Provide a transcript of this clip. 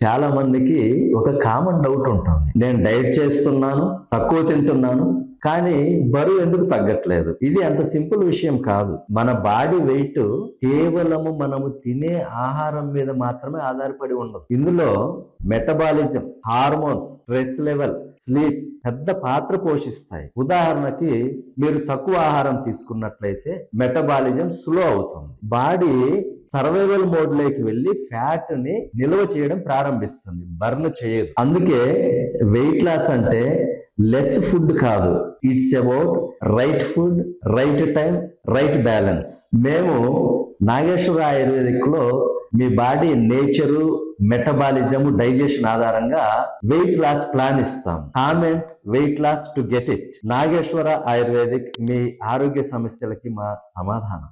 చాలా మందికి ఒక కామన్ డౌట్ ఉంటుంది. నేను డైట్ చేస్తున్నాను, తక్కువ తింటున్నాను, కానీ బరువు ఎందుకు తగ్గట్లేదు? ఇది అంత సింపుల్ విషయం కాదు. మన బాడీ వెయిట్ కేవలము మనము తినే ఆహారం మీద మాత్రమే ఆధారపడి ఉండదు. ఇందులో metabolism, hormone, stress level, sleep పెద్ద పాత్ర పోషిస్తాయి. ఉదాహరణకి మీరు తక్కువ ఆహారం తీసుకున్నట్లయితే మెటబాలిజం స్లో అవుతుంది. బాడీ సర్వైవల్ మోడ్ లోకి వెళ్ళి ఫ్యాట్ ని నిల్వ చేయడం ప్రారంభిస్తుంది, బర్న్ చేయదు. అందుకే వెయిట్ లాస్ అంటే లెస్ ఫుడ్ కాదు, its about right food, right time, right balance. మేము నాగేశ్వర ఆయుర్వేదిక్ లో మీ బాడీ నేచరు, మెటబాలిజం, డైజెషన్ ఆధారంగా వెయిట్ లాస్ ప్లాన్ ఇస్తాం. Comment weight loss to get it. Nageshwara Ayurvedic, మీ ఆరోగ్య సమస్యలకి మా సమాధానం.